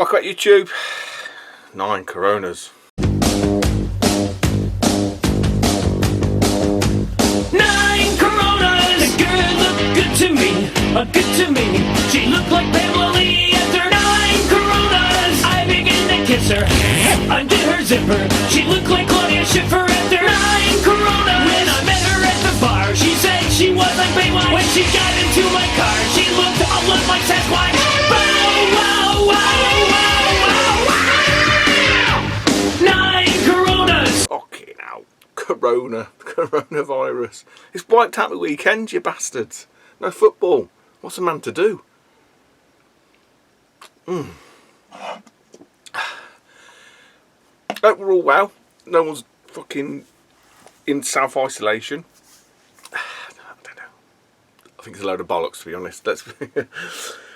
Welcome back YouTube. 9 Coronas. 9 Coronas. The girl looked good to me, good to me. She looked like Pamela Lee after 9 Coronas. I began to kiss her, undid her zipper. She looked like Claudia Schiffer after 9 Coronas. When I met her at the bar, she said she was like Baywatch. When she got into my car, she looked a lot like Sasquatch. Bow, wow, wow, wow, wow, wow. 9 Coronas. Okay now. Coronavirus. It's wiped out the weekend, you bastards. No football. What's a man to do? Hope we're all well. No one's fucking in self-isolation. I don't know. I think it's a load of bollocks, to be honest. That's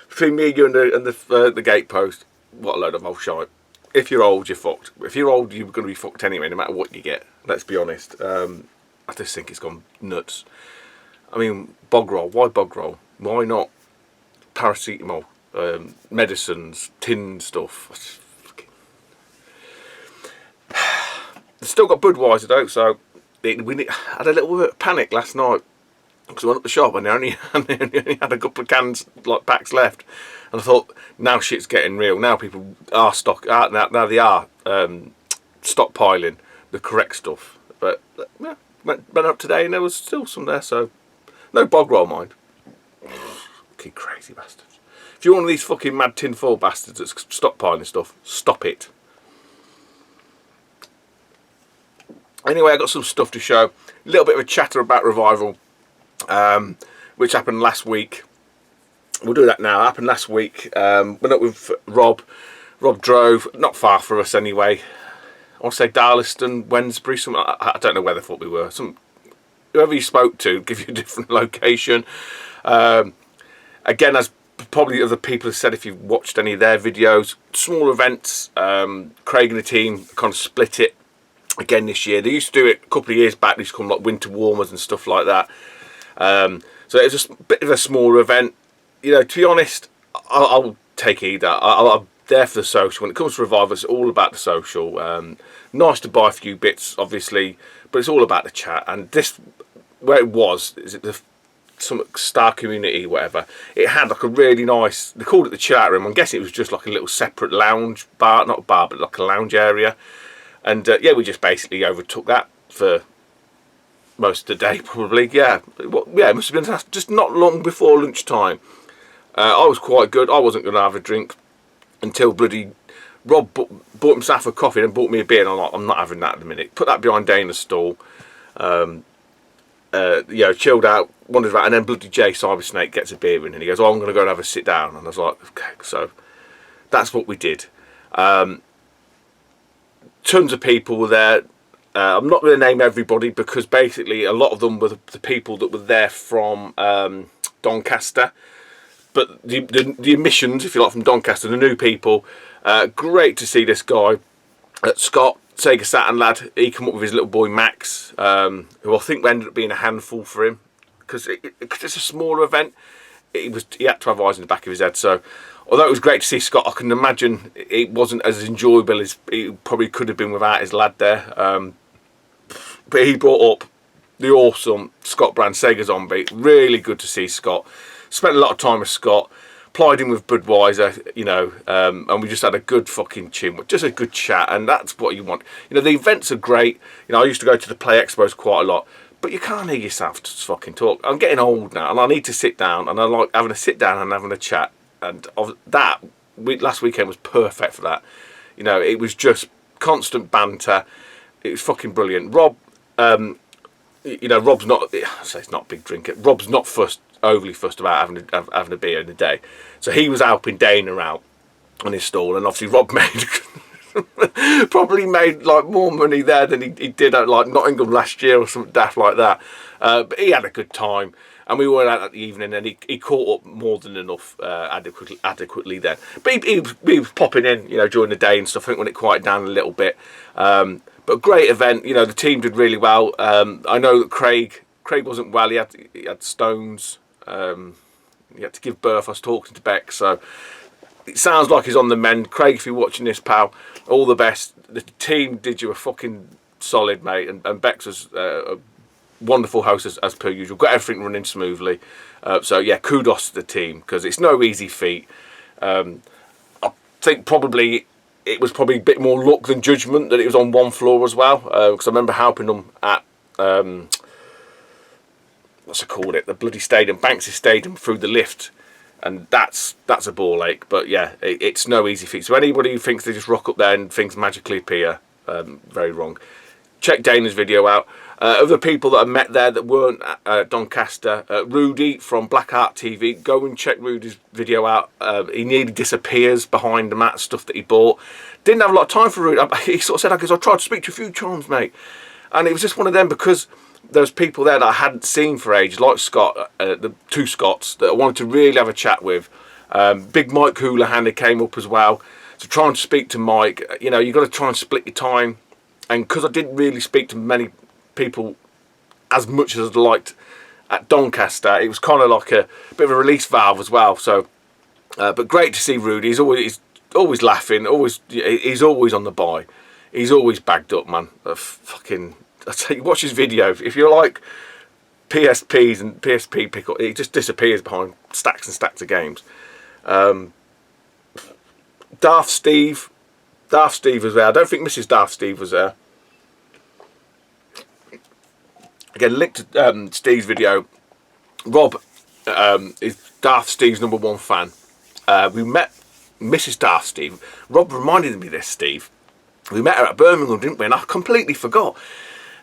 between me, you, and the gatepost. What a load of old shite. If you're old, you're fucked. If you're old, you're going to be fucked anyway, no matter what you get. Let's be honest. I just think it's gone nuts. I mean, bog roll. Why bog roll? Why not paracetamol, medicines, tin stuff? They've still got Budweiser though, so I had a little bit of panic last night because I went up the shop and they only had a couple of cans, like packs left, and I thought, now shit's getting real. Now people are now they are stockpiling the correct stuff. But yeah, went up today and there was still some there, so no bog roll, mind. Fucking crazy bastards. If you're one of these fucking mad tinfoil bastards that's stockpiling stuff, stop it. Anyway, I got some stuff to show. A little bit of a chatter about Revival, which happened last week. We'll do that now. It happened last week. Went up with Rob. Rob drove, not far for us anyway. I want to say Darlaston, Wednesbury. I don't know where they thought we were. Whoever you spoke to give you a different location. Again, as probably other people have said, if you've watched any of their videos, small events. Craig and the team kind of split it again this year. They used to do it a couple of years back. They used to come like winter warmers and stuff like that. So it was a bit of a smaller event. You know, to be honest, I'll take either. I'm there for the social. When it comes to Revival, it's all about the social. Nice to buy a few bits, obviously, but it's all about the chat. And this, where it was, is it some Star Community, whatever. It had like a really nice, they called it the chat room. I'm guessing it was just like a little separate lounge bar, not a bar, but like a lounge area. And yeah, we just basically overtook that for most of the day, probably. Yeah, it must have been just not long before lunchtime. I was quite good. I wasn't going to have a drink until bloody Rob bought himself a coffee and bought me a beer. And I'm like, I'm not having that at the minute. Put that behind Dana's stall. Chilled out, wandered around, and then bloody Jay Cybersnake gets a beer in, and he goes, "Oh, I'm going to go and have a sit down." And I was like, okay, so that's what we did. Tons of people were there. I'm not going to name everybody because basically a lot of them were the people that were there from Doncaster. But the emissions, if you like, from Doncaster, the new people, great to see this guy, Scott, Sega Saturn lad. He came up with his little boy Max, who I think ended up being a handful for him because it's a smaller event. He had to have eyes in the back of his head. So although it was great to see Scott, I can imagine it wasn't as enjoyable as it probably could have been without his lad there. But he brought up the awesome Scott Brand Sega Zombie. Really good to see Scott. Spent a lot of time with Scott. Plied him with Budweiser, you know, and we just had a good fucking chin, just a good chat, and that's what you want. You know, the events are great. You know, I used to go to the Play Expos quite a lot, but you can't hear yourself just fucking talk. I'm getting old now, and I need to sit down, and I like having a sit down and having a chat. And last weekend was perfect for that. You know, it was just constant banter. It was fucking brilliant. Rob, you know, Rob's not, I say it's not a big drinker. Rob's not overly fussed about having a beer in the day. So he was helping Dana out on his stall, and obviously Rob probably made like more money there than he did at like Nottingham last year or something daft like that. But he had a good time. And we were out that evening, and he caught up more than enough adequately then. But he was popping in, you know, during the day and stuff. I think when it quieted down a little bit. But great event. You know, the team did really well. I know that Craig wasn't well. He had stones. He had to give birth. I was talking to Beck, so it sounds like he's on the mend. Craig, if you're watching this, pal, all the best. The team did you a fucking solid, mate, and Bex was a wonderful host as per usual. Got everything running smoothly. So yeah, kudos to the team, because it's no easy feat. I think probably it was probably a bit more luck than judgment that it was on one floor as well, because I remember helping them at what's it called, the bloody stadium, Banks's Stadium, through the lift, and that's a ball ache. But yeah, it's no easy feat. So anybody who thinks they just rock up there and things magically appear, very wrong. Check Dana's video out. Other people that I met there that weren't at Doncaster, Rudy from Black Art TV, go and check Rudy's video out. He nearly disappears behind the mat stuff that he bought. Didn't have a lot of time for Rudy. He sort of said, I tried to speak to a few times, mate. And it was just one of them, because there's people there that I hadn't seen for ages, like Scott, the two Scots, that I wanted to really have a chat with. Big Mike Houlihan, came up as well. So trying to speak to Mike, you know, you've got to try and split your time. And because I didn't really speak to many people as much as I'd liked at Doncaster, it was kind of like a bit of a release valve as well. So, but great to see Rudy. He's always laughing. He's always on the buy. He's always bagged up, man. I tell you, watch his video. If you like PSPs and PSP pickle, it just disappears behind stacks and stacks of games. Daft Steve was there. I don't think Mrs. Daft Steve was there. Again, link to Steve's video. Rob is Daft Steve's #1 fan. We met Mrs. Daft Steve. Rob reminded me of this, Steve. We met her at Birmingham, didn't we? And I completely forgot.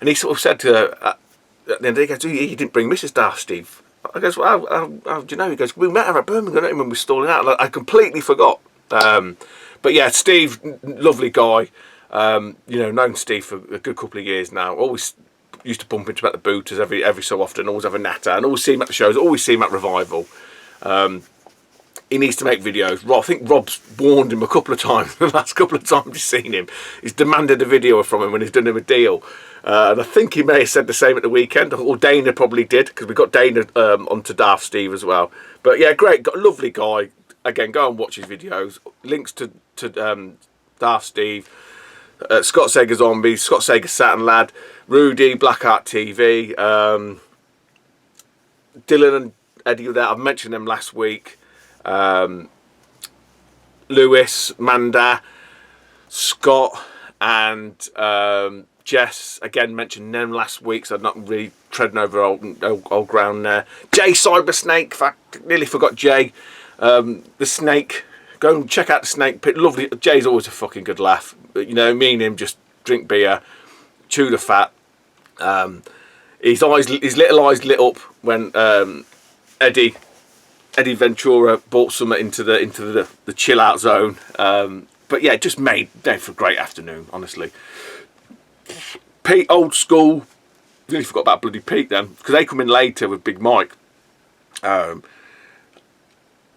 And he sort of said to her at the end of the day, he goes, "You didn't bring Mrs. Daft, Steve." I goes, "Well, how do you know?" He goes, "We met her at Birmingham when we were stalling out." Like, I completely forgot. But yeah, Steve, lovely guy. You know, known Steve for a good couple of years now. Always used to bump into him at the Booters every so often. Always have a natter, and always see him at the shows. Always see him at Revival. He needs to make videos. I think Rob's warned him a couple of times. The last couple of times you've seen him, he's demanded a video from him when he's done him a deal. And I think he may have said the same at the weekend, or Dana probably did, because we got Dana onto Daft Steve as well. But yeah, great, got a lovely guy. Again, go and watch his videos. Links to Daft Steve, Scott Sega Zombies, Scott Sega Saturn Lad, Rudy, Black Art TV, Dylan and Eddie were there. I've mentioned them last week. Lewis, Manda, Scott, and Jess, again, mentioned them last week, so I'm not really treading over old ground there. Jay Cybersnake, nearly forgot Jay. The Snake, go and check out the Snake Pit. Lovely. Jay's always a fucking good laugh. You know, me and him just drink beer, chew the fat. His little eyes lit up when Eddie Ventura brought some into the chill out zone. But yeah, it just made for a great afternoon, honestly. Pete, old school. Really forgot about bloody Pete then, because they come in later with Big Mike.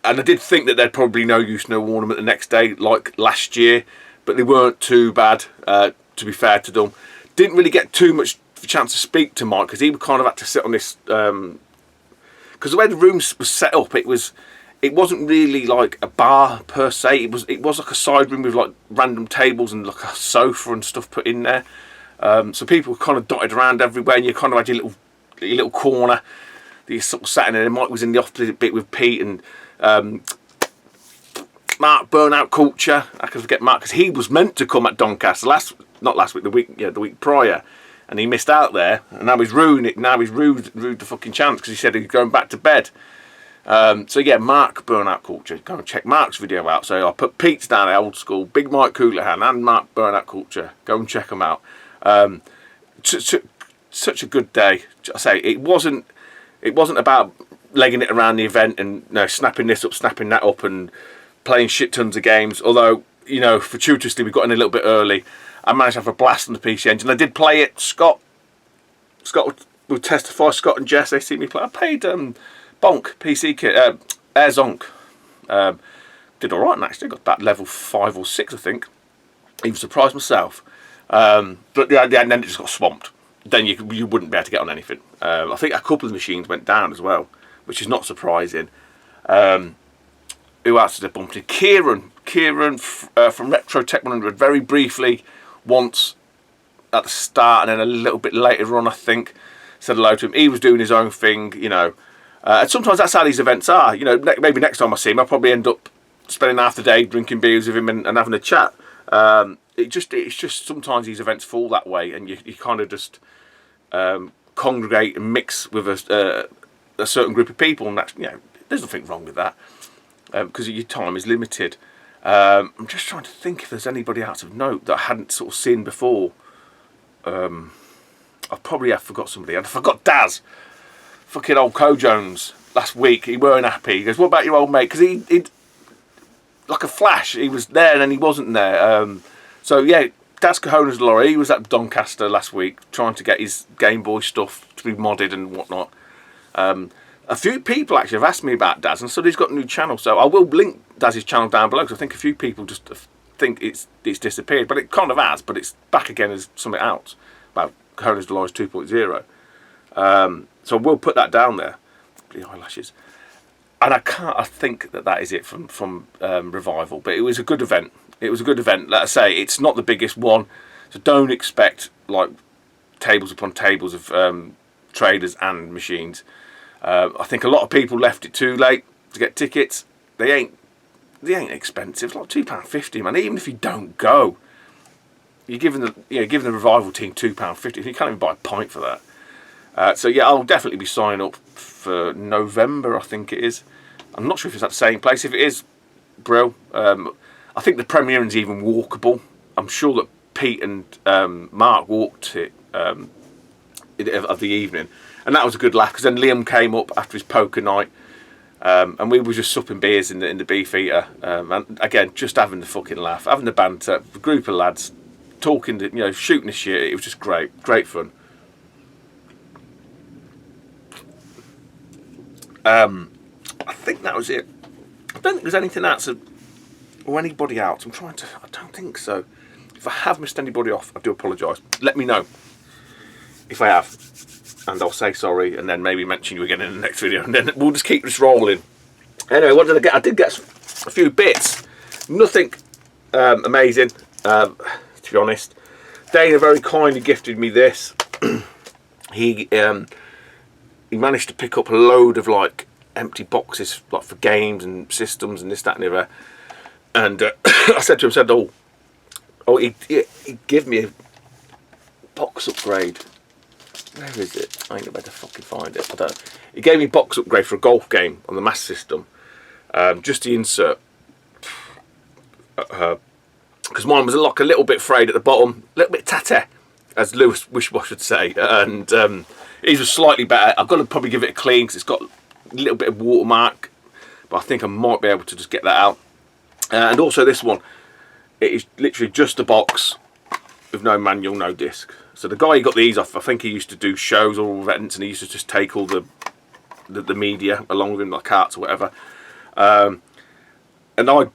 And I did think that they'd probably no use, no warn them at the next day, like last year, but they weren't too bad, to be fair to them. Didn't really get too much chance to speak to Mike, because he kind of had to sit on this, because the way the room was set up, it wasn't really like a bar per se. It was like a side room with like random tables and like a sofa and stuff put in there. So people were kind of dotted around everywhere, and you kind of had your little corner that you sort of sat in. And Mike was in the opposite bit with Pete and Mark Burnout Culture. I can forget Mark, because he was meant to come at Doncaster the week prior, and he missed out there. And now he's ruined it. Now he's ruined the fucking chance, because he said he's going back to bed. So yeah, Mark Burnout Culture. Go and check Mark's video out. So I put Pete's down there, old school, Big Mike Houlihan and Mark Burnout Culture. Go and check them out. Such a good day. I say it wasn't about legging it around the event and snapping this up, snapping that up, and playing shit tons of games. Although, you know, fortuitously we got in a little bit early. I managed to have a blast on the PC Engine. I did play it. Scott will testify. Scott and Jess, they see me play. I played Bonk PC kit, Air Zonk. Did all right, and actually got about level 5 or 6, I think. Even surprised myself. But yeah, then it just got swamped. Then you wouldn't be able to get on anything. I think a couple of machines went down as well, which is not surprising. Who else did I bump into? Kieran from Retro Tech 100, very briefly once at the start, and then a little bit later on, I think, said hello to him. He was doing his own thing, you know. And sometimes that's how these events are. You know, maybe next time I see him, I'll probably end up spending half the day drinking beers with him and having a chat. It's just sometimes these events fall that way, and you kind of just congregate and mix with a certain group of people, and that's, you know, there's nothing wrong with that, because your time is limited. I'm just trying to think if there's anybody else of note that I hadn't sort of seen before. I probably have forgot somebody. I forgot Daz, fucking old Co Jones. Last week he weren't happy. He goes, "What about your old mate?" Because he like a flash, he was there and then he wasn't there. So yeah, Daz Cajonas Laurie, he was at Doncaster last week trying to get his Game Boy stuff to be modded and whatnot. A few people actually have asked me about Daz, and so he's got a new channel. So I will link Daz's channel down below, because I think a few people just think it's disappeared, but it kind of has. But it's back again as something else about Cajonas Dolores 2.0. So we'll put that down there. The eyelashes, and I think that is it from Revival. But it was a good event. It was a good event. Like I say, it's not the biggest one, so don't expect like tables upon tables of traders and machines. I think a lot of people left it too late to get tickets. They ain't expensive. It's like £2.50, man. Even if you don't go, you're giving the Revival team £2.50. You can't even buy a pint for that. So yeah, I'll definitely be signing up for November, I think it is. I'm not sure if it's at the same place. If it is, bro, I think the premiering's even walkable. I'm sure that Pete and Mark walked it of the evening, and that was a good laugh, because then Liam came up after his poker night, and we were just supping beers in the Beefeater, and again, just having the fucking laugh, having the banter, a group of lads talking, shooting the shit. It was just great fun. I think that was it. I don't think there's anything else or anybody else. I don't think so. If I have missed anybody off, I do apologise. Let me know if I have, and I'll say sorry, and then maybe mention you again in the next video, and then we'll just keep this rolling. Anyway, what did I get? I did get a few bits. Nothing amazing, to be honest. Dana very kindly gifted me this. He managed to pick up a load of like empty boxes, like for games and systems and this, that, and the other. And I said to him, he gave me a box upgrade. Where is it? I ain't gonna better fucking find it. I don't know. He gave me a box upgrade for a golf game on the Master System. Just the insert. Because mine was like a little bit frayed at the bottom, a little bit tatty, as Lewis Wishwash would say. And his was slightly better. I've got to probably give it a clean, because it's got a little bit of watermark, but I think I might be able to just get that out. And also this one, it is literally just a box with no manual, no disc. So the guy who got these off, I think he used to do shows or events, and he used to just take all the media along with him, like carts or whatever. And I've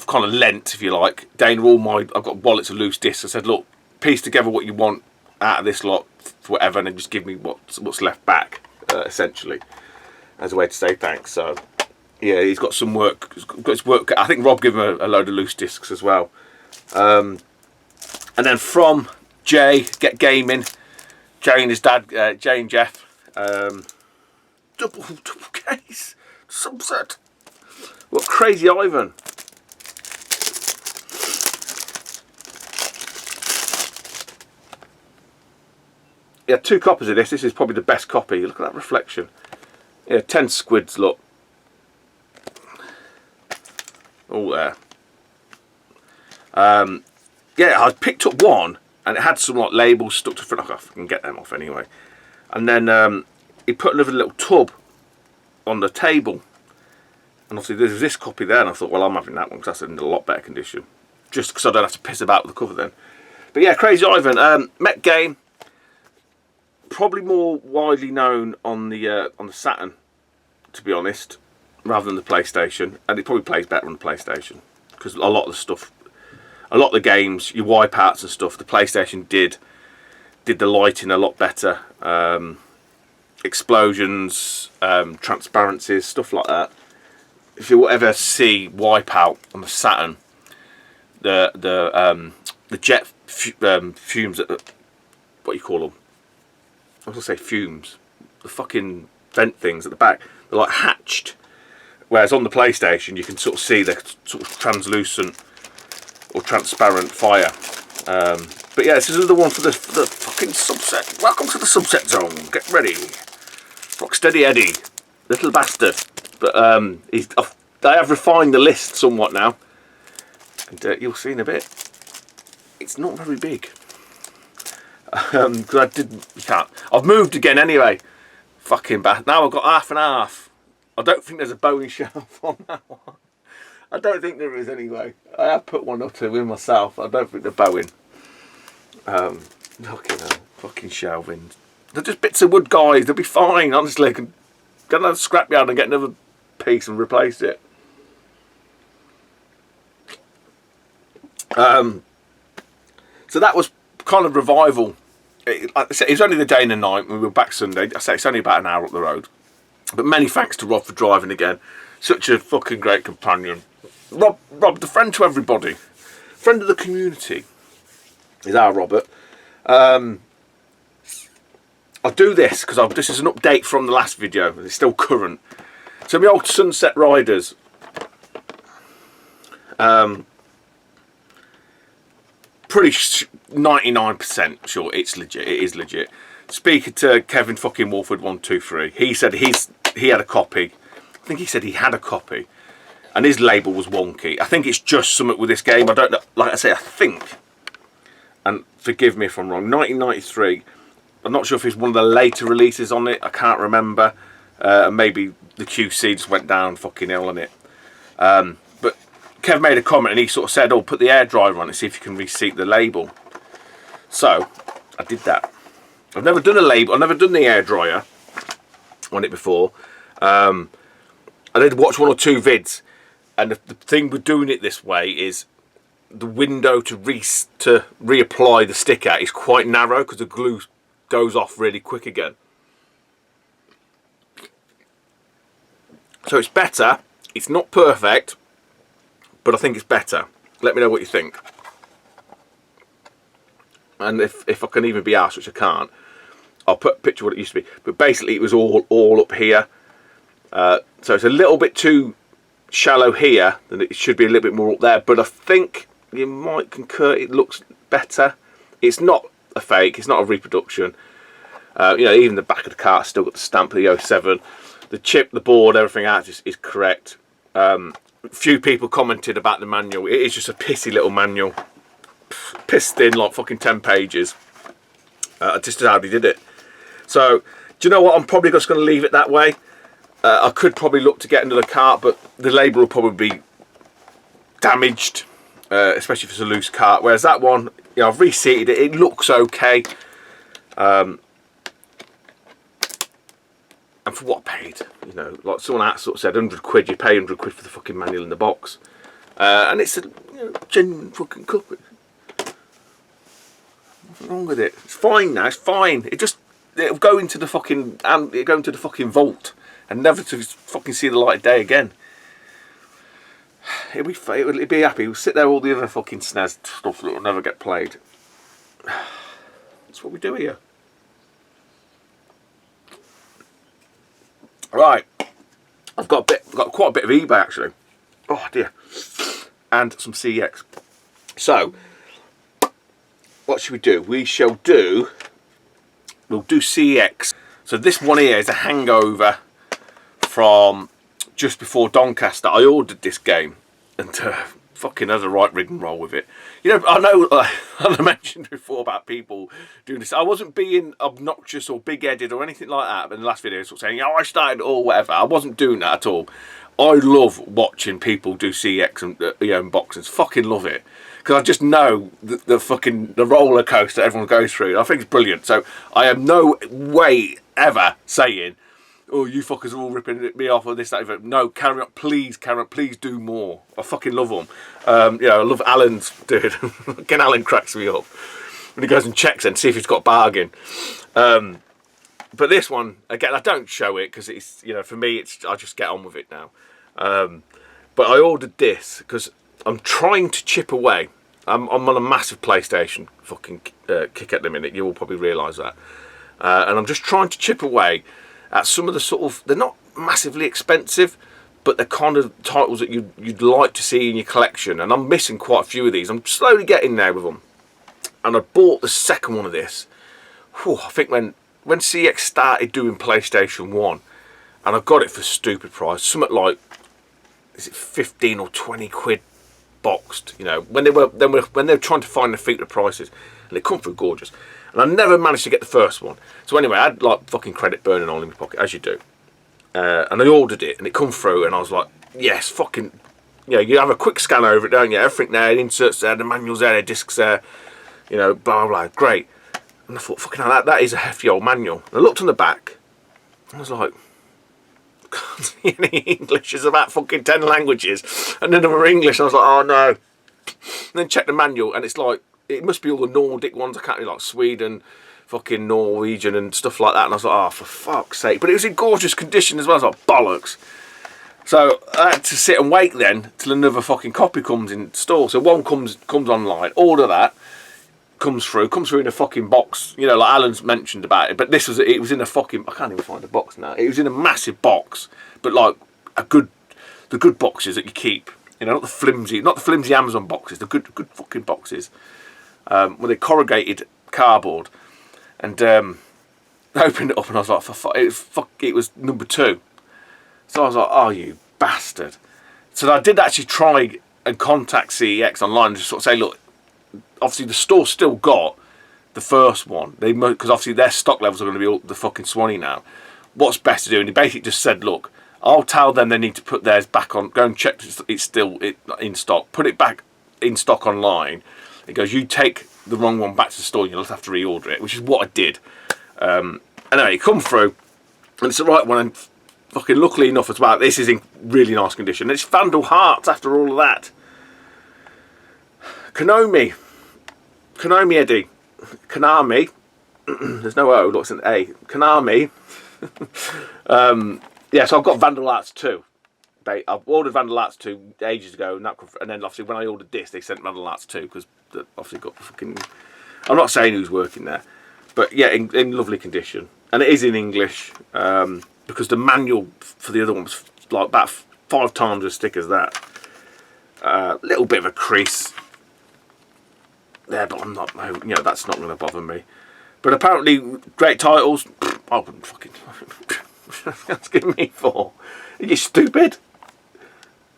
kind of lent, if you like, Dana I've got wallets of loose discs. I said, look, piece together what you want out of this lot, whatever, and then just give me what's left back, essentially, as a way to say thanks. So yeah, he's got some work. He's got his work. I think Rob gave him a load of loose discs as well. And then from Jay, Get Gaming, Jay and his dad, Jay and Jeff, double case subset. What Crazy Ivan. Yeah, 2 copies of this. This is probably the best copy. Look at that reflection. Yeah, 10 squids, look. All there. Yeah, I picked up one, and it had some like labels stuck to front. I can get them off anyway. And then he put another little tub on the table. And obviously there's this copy there, and I thought, well, I'm having that one, because that's in a lot better condition. Just because I don't have to piss about with the cover then. But yeah, Crazy Ivan, Met game. Probably more widely known on the Saturn, to be honest, rather than the PlayStation, and it probably plays better on the PlayStation, because a lot of the games, your wipeouts and stuff, the PlayStation did the lighting a lot better, explosions, transparencies, stuff like that. if you ever see Wipeout on the Saturn, the jet fumes, what do you call them? I was gonna say fumes. The fucking vent things at the back, they're like hatched. Whereas on the PlayStation, you can sort of see the sort of translucent or transparent fire. But yeah, this is another one for the fucking subset. Welcome to the subset zone. Get ready. Rocksteady Eddie, little bastard. But they have refined the list somewhat now, and you'll see in a bit. It's not very big. Because I didn't. You can't. I've moved again anyway. Fucking bad. Now I've got half and half. I don't think there's a Boeing shelf on that one. I don't think there is anyway. I have put one up to with myself. I don't think they're Boeing. Fucking shelving. They're just bits of wood, guys. They'll be fine. Honestly, I can go to the scrapyard and get another piece and replace it. So that was kind of revival. Like I said, it was only the day and the night. We were back Sunday. I say it's only about an hour up the road. But many thanks to Rob for driving again. Such a fucking great companion. Rob, the friend to everybody. Friend of the community is our Robert. I'll do this because this is an update from the last video. It's still current. So my old Sunset Riders. Pretty 99% sure it's legit. It is legit. Speaking to Kevin fucking Wolford 123, he said he had a copy. I think he said he had a copy, and his label was wonky. I think it's just something with this game. I don't know. Like I say, I think, and forgive me if I'm wrong. 1993. I'm not sure if it's one of the later releases on it. I can't remember. Maybe the QC just went down fucking ill on it. But Kev made a comment and he sort of said, "Oh, put the air dryer on it, see if you can reseat the label." So I did that. I've never done a label. I've never done the air dryer on it before. I did watch one or two vids, and the thing with doing it this way is the window to reapply the sticker is quite narrow because the glue goes off really quick again. So it's better. It's not perfect, but I think it's better. Let me know what you think. And if I can even be asked, which I can't, I'll put a picture of what it used to be. But basically, it was all up here. So it's a little bit too shallow here, than it should be a little bit more up there. But I think you might concur it looks better. It's not a fake. It's not a reproduction. Even the back of the car still got the stamp of the 07. The chip, the board, everything else is correct. Few people commented about the manual. It is just a pissy little manual. Pissed in like fucking 10 pages. Just how he did it. So, do you know what? I'm probably just going to leave it that way. I could probably look to get another cart, but the label will probably be damaged, especially if it's a loose cart. Whereas that one, I've reseated it. It looks okay. And for what I paid, like someone else sort of said, 100 quid, you pay 100 quid for the fucking manual in the box. And it's a genuine fucking culprit. What's wrong with it? It's fine now, it's fine. It'll go into the fucking, vault and never to fucking see the light of day again. It'll be happy. It'll sit there all the other fucking SNES stuff that will never get played. That's what we do here. Right, I've got quite a bit of eBay actually. Oh dear, and some CEX. So, what should we do? We'll do CEX. So this one here is a hangover from just before Doncaster. I ordered this game and fucking had a right rig and roll with it. I know, I mentioned before about people doing this. I wasn't being obnoxious or big-headed or anything like that in the last video, sort of saying, I started or whatever. I wasn't doing that at all. I love watching people do CX and unboxings. Fucking love it. Because I just know the roller coaster everyone goes through. I think it's brilliant. So I am no way ever saying, oh, you fuckers are all ripping me off or this, that. No, carry on, please do more. I fucking love them. I love Alan's dude. Fucking Alan cracks me up when he goes and checks and see if he's got a bargain. But this one, again, I don't show it because it's, for me, I just get on with it now. But I ordered this because I'm trying to chip away. I'm on a massive PlayStation fucking kick at the minute. You will probably realise that. And I'm just trying to chip away at some of the sort of... They're not massively expensive, but they're kind of titles that you'd like to see in your collection. And I'm missing quite a few of these. I'm slowly getting there with them. And I bought the second one of this. Whew, I think when CEX started doing PlayStation 1, and I got it for a stupid price, something like, is it 15 or 20 quid boxed, you know, when they were trying to find the feet of prices, and they come through gorgeous. And I never managed to get the first one. So anyway, I had like fucking credit burning all in my pocket, as you do. And I ordered it, and it come through, and I was like, yes, fucking, you know, you have a quick scan over it, don't you? Everything there, the inserts there, the manuals there, the discs there, you know, blah, blah, blah, great. And I thought, fucking hell, that is a hefty old manual. And I looked on the back, and I was like, can't see any English. There's about fucking 10 languages, and none of them are English. And I was like, oh no. And then check the manual, and it's like, it must be all the Nordic ones. I can't be like Sweden, fucking Norwegian and stuff like that. And I was like, oh, for fuck's sake. But it was in gorgeous condition as well. I was like, bollocks. So I had to sit and wait then till another fucking copy comes in store. So one comes online, order that, comes through in a fucking box. You know, like Alan's mentioned about it. But it was in a fucking, I can't even find the box now. It was in a massive box, but like the good boxes that you keep. You know, not the flimsy Amazon boxes, the good fucking boxes. With a corrugated cardboard. And I opened it up and I was like, it was number 2. So I was like, oh, you bastard. So I did actually try and contact CEX online and just sort of say, look, obviously the store still got the first one. Because obviously their stock levels are going to be all the fucking Swanee now. What's best to do? And he basically just said, look, I'll tell them they need to put theirs back on, go and check it's still in stock, put it back in stock online. It goes, you take the wrong one back to the store, you'll have to reorder it, which is what I did. Anyway, it come through, and it's the right one, and fucking luckily enough as well, this is in really nice condition. It's Vandal Hearts after all of that. Konami Eddie. Konami. There's no O, looks an A. Konami. Yeah, so I've got Vandal Hearts 2. I've ordered Vandal Hearts 2 ages ago, and then obviously when I ordered this, they sent Vandal Hearts 2 because obviously got fucking. I'm not saying who's working there, but yeah, in lovely condition, and it is in English because the manual for the other one was like about 5 times as thick as that. Little bit of a crease there, but I'm not. You know, that's not going to bother me. But apparently, great titles. I wouldn't fucking. That's giving me 4. Are you stupid?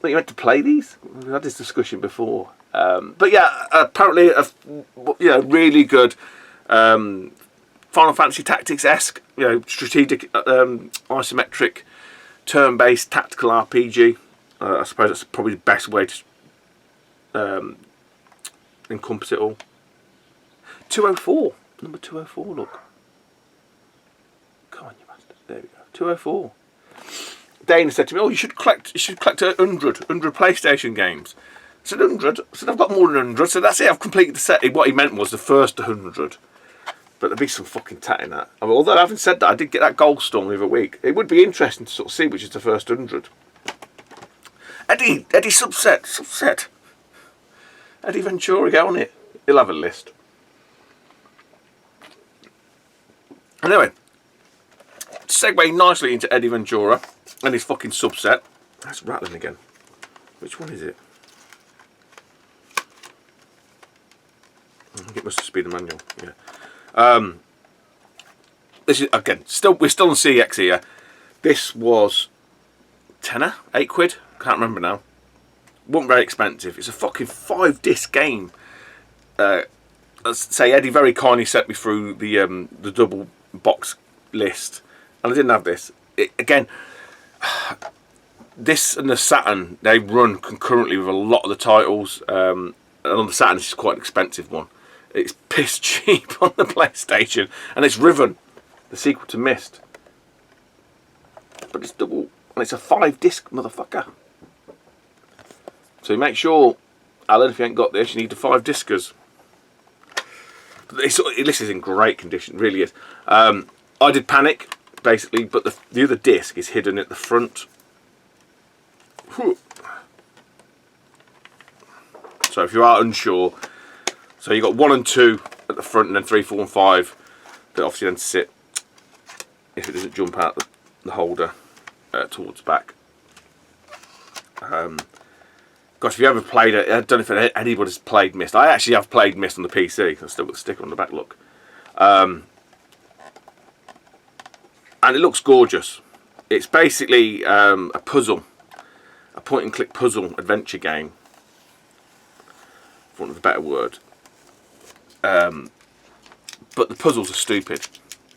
That you meant to play these? We've had this discussion before. But yeah, apparently, really good Final Fantasy Tactics-esque, you know, strategic, isometric, turn-based tactical RPG. I suppose that's probably the best way to encompass it all. 204, number 204. Look, come on, you bastard. There we go. 204. Dana said to me, "Oh, you should collect 100 PlayStation games." I said 100. I said I've got more than 100. So that's it. I've completed the set. What he meant was the first 100. But there'd be some fucking tat in that. I mean, although having said that, I did get that Gold Storm the other week. It would be interesting to sort of see which is the first 100. Eddie subset. Eddie Ventura, get on it. He'll have a list. Anyway, segue nicely into Eddie Ventura and his fucking subset. That's rattling again. Which one is it? I think it must just be the manual. Yeah. This is again. We're still on CEX here. This was tenner, 8 quid. Can't remember now. Wasn't very expensive. It's a fucking 5-disc game. Let's say Eddie very kindly sent me through the double box list, and I didn't have this. Again, this and the Saturn, they run concurrently with a lot of the titles. And on the Saturn, this is quite an expensive one. It's piss cheap on the PlayStation, and it's Riven, the sequel to Myst. But it's double, and it's a 5-disc motherfucker. So make sure, Alan, if you ain't got this, you need the 5-discers. This is in great condition, really is. I did Panic, basically, but the other disc is hidden at the front. So if you are unsure, so you got 1 and 2 at the front, and then 3, 4, and 5 that obviously then sit if it doesn't jump out the holder towards the back. Gosh, if you ever played it, I don't know if anybody's played Myst. I actually have played Myst on the PC. I've still got the sticker on the back, look. And it looks gorgeous. It's basically a puzzle, a point and click puzzle adventure game, for want of a better word. But the puzzles are stupid.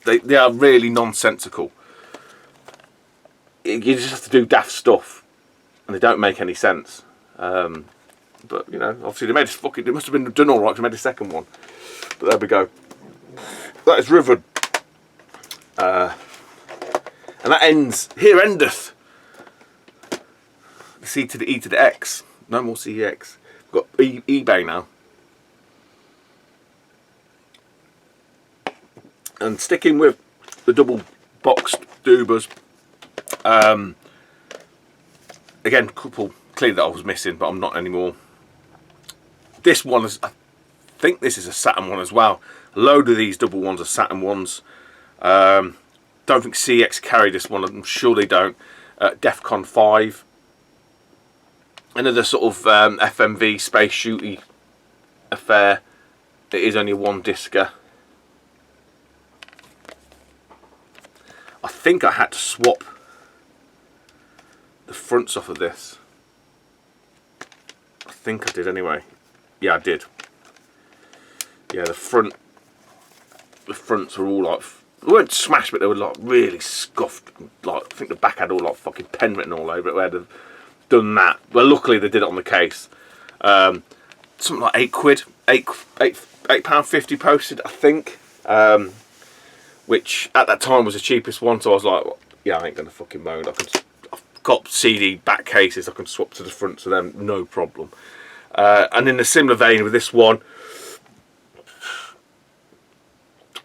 They are really nonsensical. You just have to do daft stuff, and they don't make any sense. But you know, obviously they made they must have been done all right to make a second one. But there we go. That is Rivered. And that ends, here endeth the C to the E to the X. No more CEX. We've got eBay now. And sticking with the double boxed Dubas, again, couple clearly that I was missing, but I'm not anymore. This one is, I think this is a Saturn one as well. A load of these double ones are Saturn ones. Don't think CEX carry this one. I'm sure they don't. Defcon 5. Another sort of FMV space shooty affair. It is only a 1-discer. I think I had to swap the fronts off of this. I think I did anyway. Yeah, I did. Yeah, the fronts were all like, they weren't smashed, but they were like really scuffed. Like, I think the back had all like fucking pen written all over it where they'd done that. Well, luckily they did it on the case. Something like £8, £8.50 posted, I think. Which at that time was the cheapest one, so I was like, well, yeah, I ain't gonna fucking moan. I've got CD back cases I can swap to the fronts of them, no problem. And in a similar vein with this one,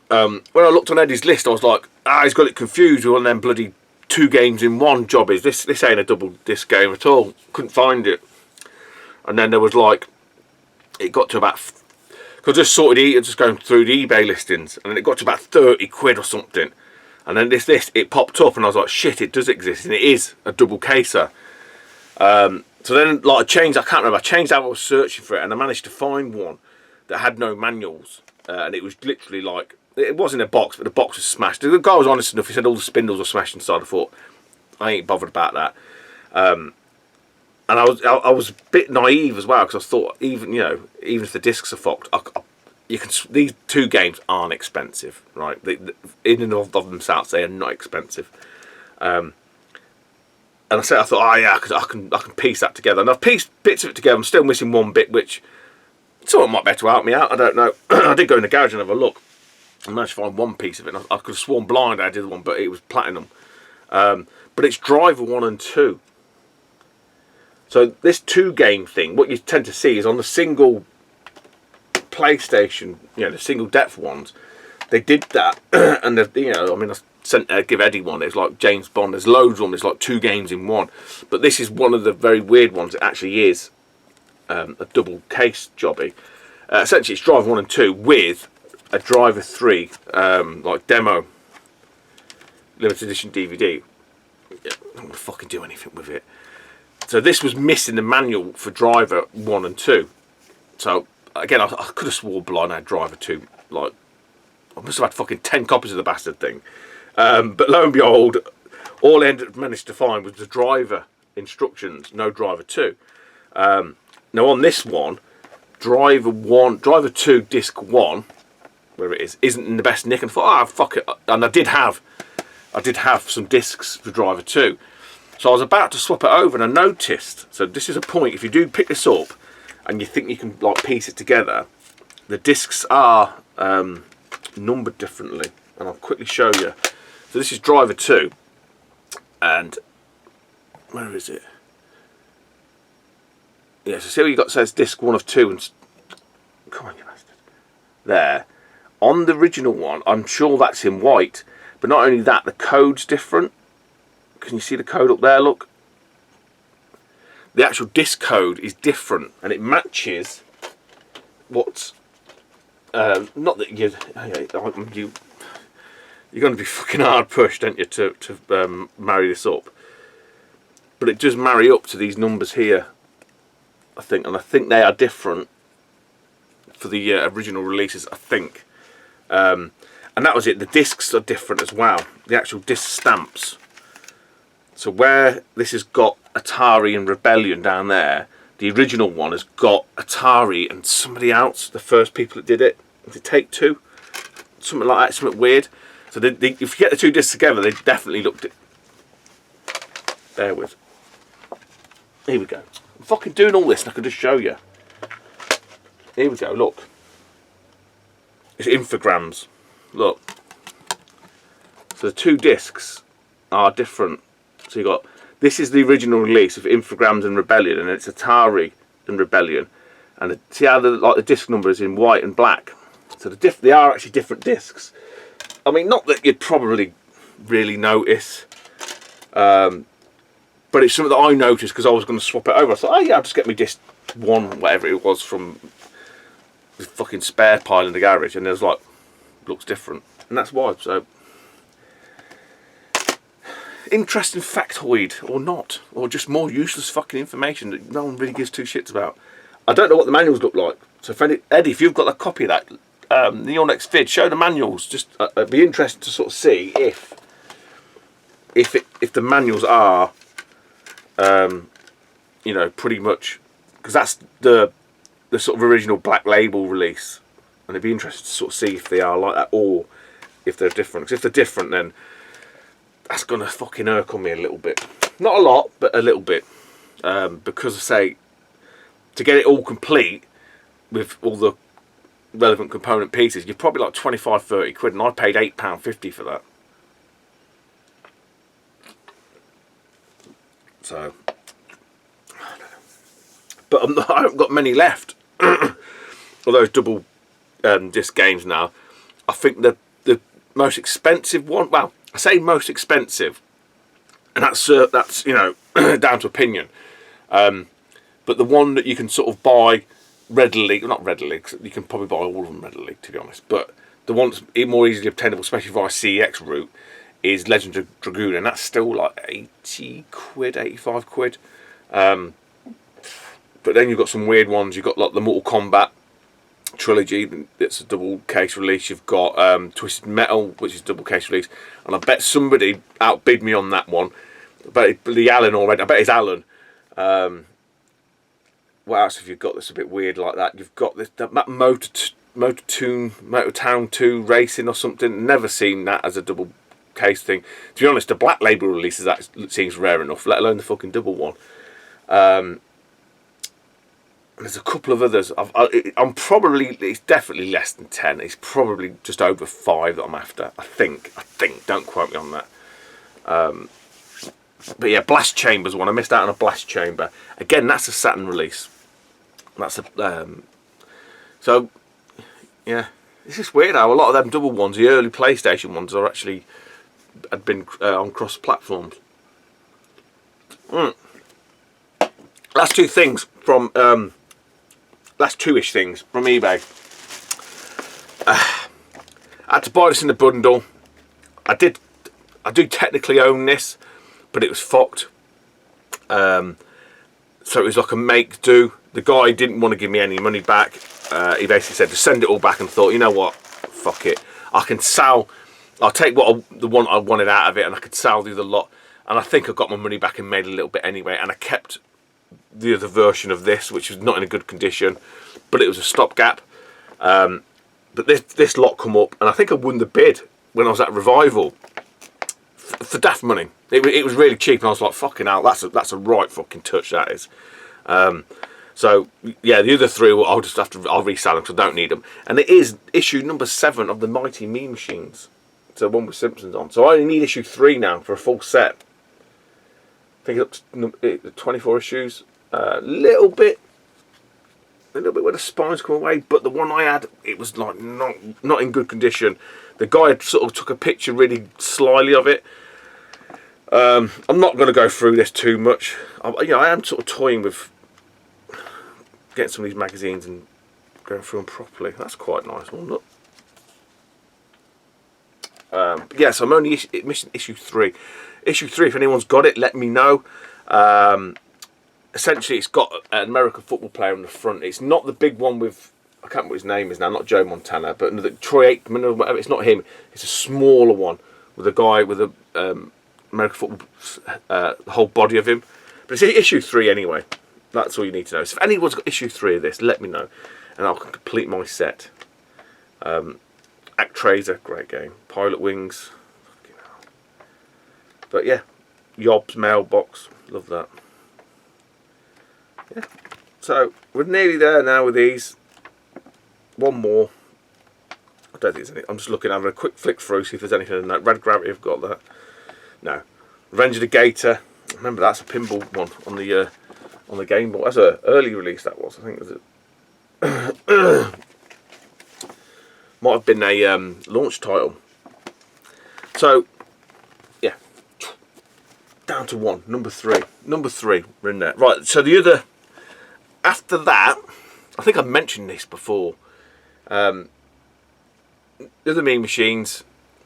when I looked on Eddie's list, I was like, he's got it confused with one of them bloody 2 games in 1 jobbies. This ain't a double disc game at all. Couldn't find it. And then there was like, it got to about, because I just sorted just going through the eBay listings, and then it got to about 30 quid or something. And then it popped up, and I was like, shit, it does exist, and it is a double caser. So then, like, I can't remember, I changed how I was searching for it, and I managed to find one that had no manuals. And it was literally like, it wasn't a box, but the box was smashed. The guy was honest enough, he said all the spindles were smashed inside. I thought, I ain't bothered about that. And I was a bit naive as well, because I thought, even if the discs are fucked, these 2 games aren't expensive, right? In and of themselves, they are not expensive. And I thought, oh yeah, because I can piece that together. And I've pieced bits of it together. I'm still missing one bit, which someone might be able to help me out. I don't know. I did go in the garage and have a look. I managed to find one piece of it. I could have sworn blind I did one, but it was platinum. But it's Driver 1 and 2. So this 2 game thing, what you tend to see is on the single PlayStation, the single depth ones, they did that, and I give Eddie one. It's like James Bond. There's loads of them. It's like 2 games in 1. But this is one of the very weird ones. It actually is a double case jobby. Essentially, it's Driver 1 and 2 with a Driver 3 like demo limited edition DVD. Yeah, I'm not gonna fucking do anything with it. So this was missing the manual for Driver 1 and 2. So again, I could have sworn blind I had Driver 2. Like, I must have had fucking 10 copies of the bastard thing. But lo and behold, all I managed to find was the driver instructions, no Driver 2. Now on this one, Driver 2 disc 1, where it is, isn't in the best nick, and I thought, fuck it. And I did have some discs for Driver 2. So I was about to swap it over, and I noticed, so this is a point, if you do pick this up and you think you can like piece it together, the discs are numbered differently, and I'll quickly show you. So this is Driver 2, and where is it? Yeah, so see what you got, says disc 1 of 2, and come on, you bastard. There. On the original one, I'm sure that's in white, but not only that, the code's different. Can you see the code up there? Look. the actual disc code is different, and it matches what's not that you're going to be fucking hard pushed, aren't you, to marry this up, but it does marry up to these numbers here, I think, and I think they are different for the original releases, I think. And that was it. The discs are different as well, the actual disc stamps. So where this has got Atari and Rebellion down there, the original one has got Atari and somebody else, the first people that did it. Did it Take Two? Something like that, something weird. So if you get the two discs together, they definitely looked it. Bear with. Here we go. I'm fucking doing all this and I can just show you. Here we go, look. It's infograms. Look. So the two discs are different. So you got, this is the original release of Infograms and Rebellion, and it's Atari and Rebellion. And see how the disc number is in white and black. So they are actually different discs. I mean, not that you'd probably really notice, but it's something that I noticed because I was going to swap it over. I thought, oh yeah, I'll just get me disc one, whatever it was, from the fucking spare pile in the garage, and it was like, looks different, and that's why. So interesting factoid, or not, or just more useless fucking information that no one really gives two shits about. I don't know what the manuals look like, so if Eddie, if you've got a copy of that, in your next vid, show the manuals. Just it'd be interesting to sort of see if the manuals are you know, pretty much, because that's the sort of original Black Label release, and it'd be interesting to sort of see if they are like that or if they're different. Because if they're different, then that's gonna fucking irk on me a little bit. Not a lot, but a little bit, because I say, to get it all complete with all the relevant component pieces, you're probably like 25-30 quid, and I paid £8.50 for that. So, but I haven't got many left. All those double disc games now. I think the most expensive one, well, I say most expensive, and that's you know, down to opinion. But the one that you can sort of buy readily, not readily, cause you can probably buy all of them readily, to be honest, but the one that's more easily obtainable, especially via CEX route, is Legend of Dragoon, and that's still like 80 quid, 85 quid. But then you've got some weird ones. You've got like the Mortal Kombat trilogy, it's a double case release. You've got Twisted Metal, which is a double case release, and I bet somebody outbid me on that one. I bet the Alan already. I bet it's Alan. What else have you got that's a bit weird like that? You've got this Motortown 2 Racing or something. Never seen that as a double case thing. To be honest, the Black Label releases that seems rare enough, let alone the fucking double one. There's a couple of others. I'm probably, it's definitely less than 10. It's probably just over 5 that I'm after. I think. Don't quote me on that. But yeah, Blast Chamber's one. I missed out on a Blast Chamber. Again, that's a Saturn release. That's a so yeah. It's just weird how a lot of them double ones, the early PlayStation ones, are actually had been on cross platforms. Last two things from last two-ish things from eBay. I had to buy this in a bundle. I do technically own this, but it was fucked. So it was like a make do. The guy didn't want to give me any money back. He basically said to send it all back, and thought, you know what, fuck it. I can sell. I'll take the one I wanted out of it, and I could sell the other lot. And I think I got my money back and made a little bit anyway. And I kept the other version of this, which was not in a good condition, but it was a stopgap. But this lot come up, and I think I won the bid when I was at Revival for daft money. It was really cheap, and I was like, fucking hell, that's a right fucking touch, that is. So yeah, the other three I'll resell them because I don't need them. And it is issue number 7 of the Mighty Mean Machines. So one with Simpsons on. So I only need issue 3 now for a full set. I think it's 24 issues. A little bit where the spines come away, but the one I had, it was like not in good condition. The guy had sort of took a picture really slyly of it. I'm not going to go through this too much. I am sort of toying with getting some of these magazines and going through them properly. That's quite nice, wasn't it? Yeah, so I'm only missing issue 3. Issue 3, if anyone's got it, let me know. Essentially, it's got an American football player on the front. It's not the big one with, I can't remember what his name is now, not Joe Montana, but another Troy Aikman or whatever. It's not him. It's a smaller one with a guy with a American football, the whole body of him. But it's issue 3 anyway. That's all you need to know. So if anyone's got issue 3 of this, let me know, and I'll complete my set. Actraiser, great game. Pilot Wings, but yeah, Yob's Mailbox, love that. Yeah, so we're nearly there now with these. One more. I don't think there's any. I'm just looking, having a quick flick through, see if there's anything in that. Red Gravity, I've got that. No. Revenge of the Gator. Remember, that's a pinball one on the Game Boy. That's an early release. That was, I think, was it? Might have been a launch title. So, yeah, down to 1. Number 3. Number 3. We're in there. Right. So the other. After that, I think I've mentioned this before. The other Mean Machines.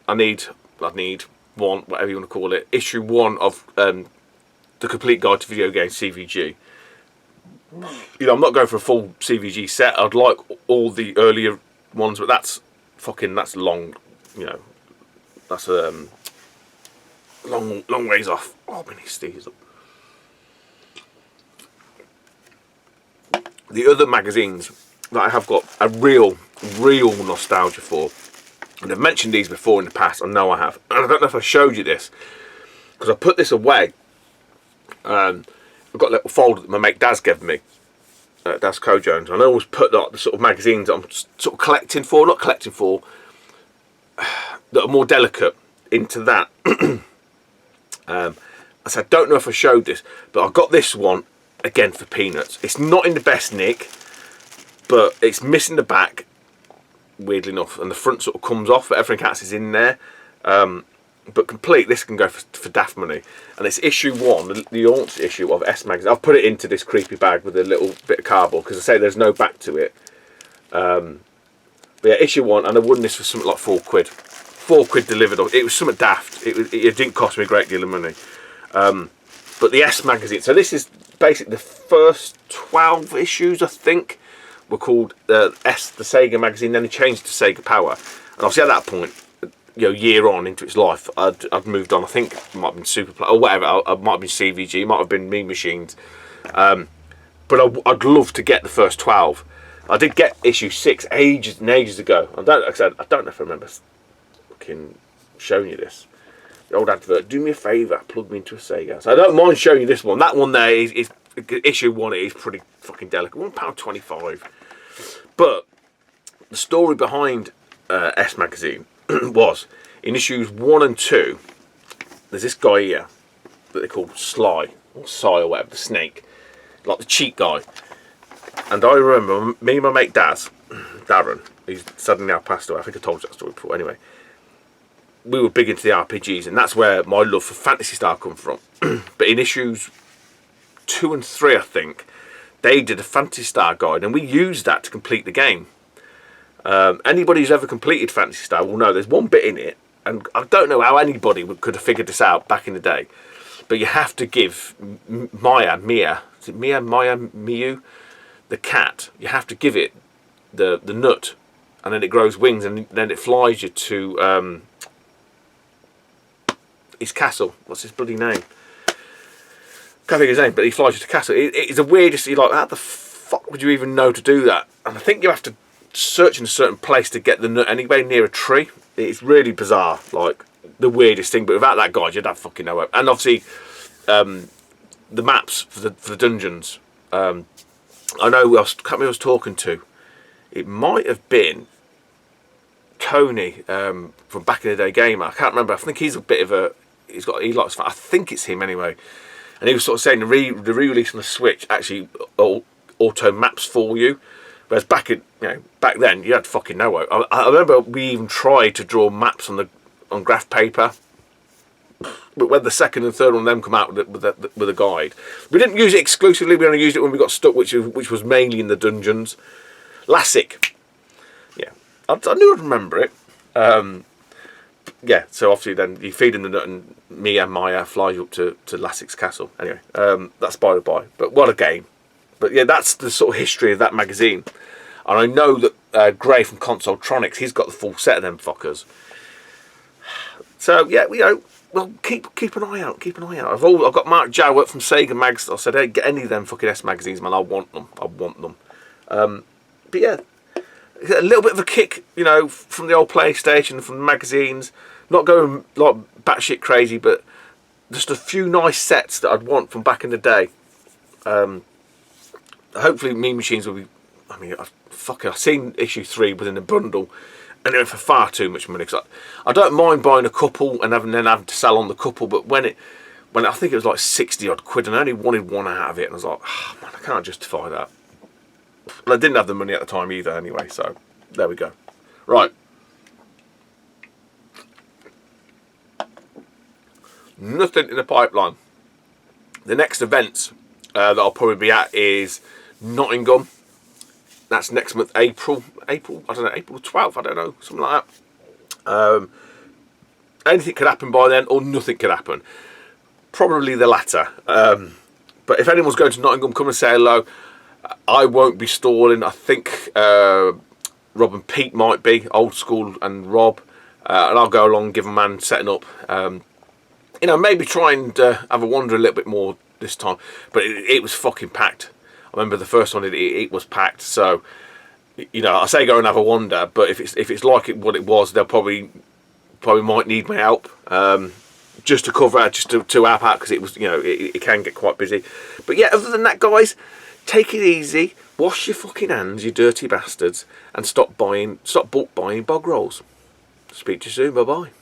I need one, whatever you want to call it. Issue 1 of the Complete Guide to Video Games CVG. You know, I'm not going for a full CVG set. I'd like all the earlier ones, but that's long. You know, that's long ways off. Oh, my knee steers up. The other magazines that I have got a real nostalgia for, and I've mentioned these before in the past. I know I have, and I don't know if I showed you this because I put this away. I've got a little folder that my mate Daz gave me, Daz Co-Jones, and I always put the sort of magazines that I'm sort of collecting for, not collecting for, that are more delicate into that. I said, I don't know if I showed this, but I got this one again for peanuts. It's not in the best nick, but it's missing the back, weirdly enough, and the front sort of comes off, but everything else is in there. But complete, this can go for daft money. And it's issue 1, the launch issue of S Magazine. I've put it into this creepy bag with a little bit of cardboard because I say there's no back to it. But yeah, issue 1, and I won this for something like £4. £4 delivered. It was something daft. It didn't cost me a great deal of money. But the S Magazine. So this is basically the first 12 issues, I think, were called the Sega Magazine. Then he changed to Sega Power. And obviously at that point, you know, year on into its life, I'd moved on. I think it might have been Superplay or whatever. It might have been CVG. It might have been Mean Machines. But I'd love to get the first 12. I did get issue 6 ages and ages ago. I don't know if I remember fucking showing you this. The old advert. Do me a favour, plug me into a Sega. So I don't mind showing you this one. That one there is issue 1. It is pretty fucking delicate. £1.25. But the story behind S Magazine was in issues 1 and 2. There's this guy here that they call Sly or Sai or whatever, the snake, like the cheat guy. And I remember me and my mate Darren, he's suddenly now passed away. I think I told you that story before. Anyway, we were big into the RPGs, and that's where my love for Phantasy Star come from. But in issues 2 and 3, I think, they did a Phantasy Star guide, and we used that to complete the game. Anybody who's ever completed Phantasy Star will know there's one bit in it, and I don't know how anybody could have figured this out back in the day, but you have to give Miu, the cat, you have to give it the nut, and then it grows wings, and then it flies you to his castle. What's his bloody name? Can't think of his name, but he flies you to castle. It's the weirdest. You're like, how the fuck would you even know to do that? And I think you have to search in a certain place to get the nut anyway, near a tree. It's really bizarre, like the weirdest thing. But without that guide, you'd have fucking no hope. And obviously, the maps for the dungeons. I know I was talking to. It might have been Tony from Back in the Day Gamer. I can't remember. I think he's a bit of a. He likes. I think it's him anyway. And he was sort of saying the re-release on the Switch actually auto maps for you. Whereas back then you had fucking no hope. I remember we even tried to draw maps on graph paper, But when the second and third one of them come out with a guide, we didn't use it exclusively. We only used it when we got stuck, which was mainly in the dungeons. Lassic, yeah, I knew I'd remember it. Yeah, so obviously then you feed him the nut, and me and Maya fly up to Lassic's castle. Anyway, that's by the by. But what a game! But yeah, that's the sort of history of that magazine. And I know that Gray from Consoletronics, he's got the full set of them fuckers. So yeah, well, keep an eye out. Keep an eye out. I've got Mark Jowett from Sega Mags. I said, hey, get any of them fucking S magazines, man. I want them. But yeah, a little bit of a kick, from the old PlayStation, from the magazines. Not going like batshit crazy, but just a few nice sets that I'd want from back in the day. Hopefully, Mean Machines will be. I mean, I've seen issue 3 within a bundle, and it went for far too much money. Cause I don't mind buying a couple and then having to sell on the couple, but when I think it was like 60 odd quid, and I only wanted one out of it, and I was like, oh, man, I can't justify that. But I didn't have the money at the time either, anyway. So there we go. Right. Nothing in the pipeline. The next events that I'll probably be at is Nottingham. That's next month, April, I don't know, April 12th, I don't know, something like that. Anything could happen by then, or nothing could happen. Probably the latter. But if anyone's going to Nottingham, come and say hello. I won't be stalling. I think Rob and Pete might be, old school and Rob. And I'll go along and give a man setting up. Maybe try and have a wander a little bit more this time. But it was fucking packed. I remember the first one, it was packed. So, I say go and have a wander, but if it's like what it was, they'll probably might need my help, just to cover, just to help out, because it was, it can get quite busy. But yeah, other than that, guys, take it easy, wash your fucking hands, you dirty bastards, and stop bulk buying bog rolls. Speak to you soon. Bye bye.